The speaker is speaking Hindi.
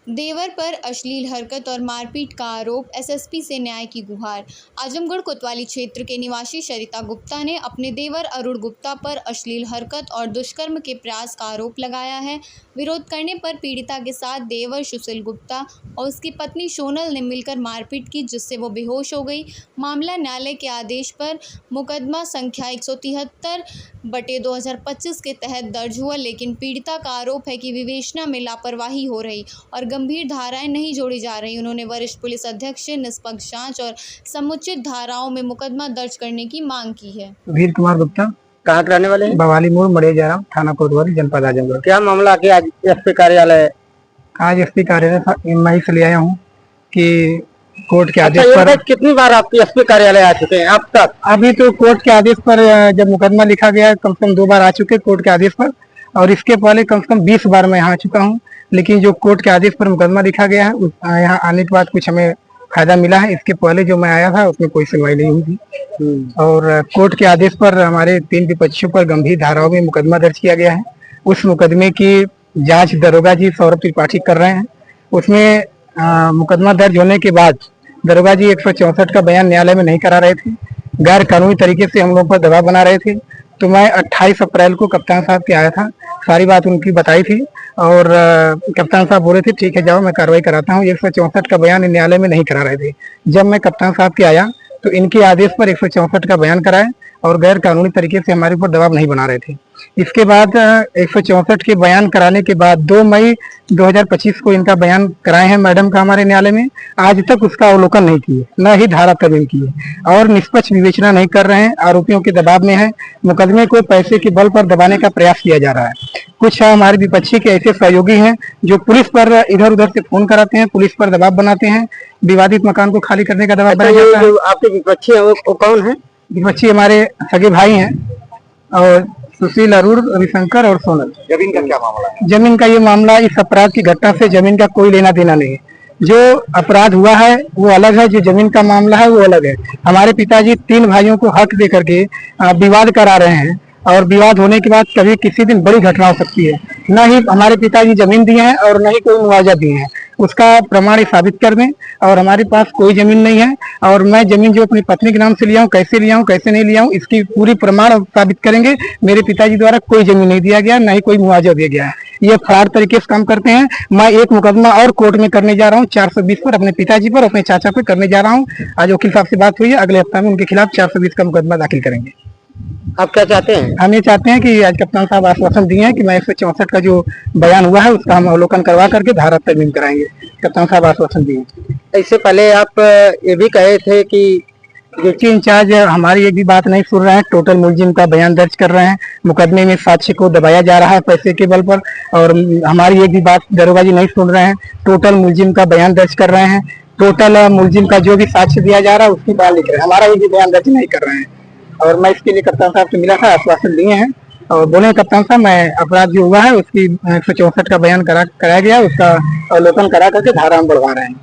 देवर पर अश्लील हरकत और मारपीट का आरोप, एसएसपी से न्याय की गुहार। आजमगढ़ कोतवाली क्षेत्र के निवासी सरिता गुप्ता ने अपने देवर अरुण गुप्ता पर अश्लील हरकत और दुष्कर्म के प्रयास का आरोप लगाया है। विरोध करने पर पीड़िता के साथ देवर सुशील गुप्ता और उसकी पत्नी सोनल ने मिलकर मारपीट की, जिससे वो बेहोश हो गई। मामला न्यायालय के आदेश पर मुकदमा संख्या 173/2025 के तहत दर्ज हुआ, लेकिन पीड़िता का आरोप है कि विवेचना में लापरवाही हो रही और गंभीर धाराएं नहीं जोड़ी जा रही। उन्होंने वरिष्ठ पुलिस अधीक्षक से निष्पक्ष जांच और समुचित धाराओं में मुकदमा दर्ज करने की मांग की है। वीर कुमार गुप्ता कहाँ के रहने वाले हैं? बवाली मोड़ मड़े जा रहा हूँ, थाना कोतवाली, जनपद आजमगढ़। क्या मामला कि आज एसपी कार्यालय? आज एसपी कार्यालय मैं से ले आया हूँ कि कोर्ट के आदेश पर पर कितनी बार आप एसपी कार्यालय आ चुके हैं अब तक? अभी तो कोर्ट के आदेश पर जब मुकदमा लिखा गया कम से कम 2 बार आ चुके कोर्ट के आदेश पर, और इसके पहले कम से कम 20 बार मैं यहाँ आ चुका हूँ। लेकिन जो कोर्ट के आदेश पर मुकदमा लिखा गया है यहाँ आने के बाद कुछ हमें फायदा मिला है। इसके पहले जो मैं आया था उसमें कोई सुनवाई नहीं हुई थी। और कोर्ट के आदेश पर हमारे 3 विपक्षियों पर गंभीर धाराओं में मुकदमा दर्ज किया गया है। उस मुकदमे की जांच दरोगा जी सौरभ त्रिपाठी कर रहे हैं। उसमें मुकदमा दर्ज होने के बाद दरोगा जी 164 का बयान न्यायालय में नहीं करा रहे थे, गैर कानूनी तरीके से हम लोग पर दबाव बना रहे थे। तो मैं 28 अप्रैल को कप्तान साहब के आया था, सारी बात उनकी बताई थी और कप्तान साहब बोले थे ठीक है जाओ मैं कार्रवाई कराता हूँ। 164 का बयान न्यायालय में नहीं करा रहे थे। जब मैं कप्तान साहब के आया तो इनके आदेश पर 164 का बयान कराए और गैर कानूनी तरीके से हमारे ऊपर दबाव नहीं बना रहे थे। इसके बाद 164 के बयान कराने के बाद 2 मई 2025 को इनका बयान कराए हैं मैडम का हमारे न्यायालय में। आज तक उसका अवलोकन नहीं किए, न ही धारा तरमीम किए और निष्पक्ष विवेचना नहीं कर रहे हैं। आरोपियों के दबाव में है, मुकदमे को पैसे के बल पर दबाने का प्रयास किया जा रहा है। कुछ हमारे विपक्षी के ऐसे सहयोगी हैं जो पुलिस पर इधर उधर से फोन कराते हैं, पुलिस पर दबाव बनाते हैं, विवादित मकान को खाली करने का दबाव बनाया जाता है। आपके विपक्षी है वो कौन है? विपक्षी हमारे सगे भाई हैं और सुशील, अरुण, रविशंकर और सोनल। जमीन का क्या मामला है? जमीन का ये मामला, इस अपराध की घटना से जमीन का कोई लेना देना नहीं है। जो अपराध हुआ है वो अलग है, जो जमीन का मामला है वो अलग है। हमारे पिताजी 3 भाइयों को हक दे करके विवाद करा रहे हैं और विवाद होने के बाद कभी किसी दिन बड़ी घटना हो सकती है। न ही हमारे पिताजी जमीन दिए हैं और न ही कोई मुआवजा दिए हैं। उसका प्रमाण साबित कर दें। और हमारे पास कोई जमीन नहीं है और मैं जमीन जो अपनी पत्नी के नाम से लिया हूँ, कैसे लिया हूँ, कैसे नहीं लिया हूँ, इसकी पूरी प्रमाण साबित करेंगे। मेरे पिताजी द्वारा कोई जमीन नहीं दिया गया, न ही कोई मुआवजा दिया गया है। ये फरार तरीके से काम करते हैं। मैं एक मुकदमा और कोर्ट में करने जा रहा हूँ 420 पर, अपने पिताजी पर, अपने चाचा पर करने जा रहा हूँ। आज वकील साहब से बात हुई है, अगले हफ्ते में उनके खिलाफ 420 का मुकदमा दाखिल करेंगे। आप क्या चाहते हैं? हम ये चाहते हैं कि आज कप्तान साहब आश्वासन दिए हैं कि मैं 164 का जो बयान हुआ है उसका हम अवलोकन करवा करके धारा तरमीम कराएंगे। कप्तान साहब आश्वासन दिए। इससे पहले आप ये भी कहे थे कि ड्यूटी इंचार्ज हमारी एक भी बात नहीं सुन रहे हैं, टोटल मुलजिम का बयान दर्ज कर रहे हैं। मुकदमे में साक्ष्य को दबाया जा रहा है पैसे के बल पर और हमारी एक भी बात दरोगा जी नहीं सुन रहे हैं। टोटल मुलजिम का बयान दर्ज कर रहे हैं। टोटल मुलजिम का जो भी साक्ष्य दिया जा रहा है उसकी बात लिख रहे हैं, हमारा एक भी बयान दर्ज नहीं कर रहे हैं। और मैं इसके लिए कप्तान साहब से मिला था, आश्वासन दिए हैं और बोले कप्तान साहब मैं अपराध जो हुआ है उसकी 164 का बयान कराया गया, उसका अवलोकन करा करके धारा हम बढ़वा रहे हैं।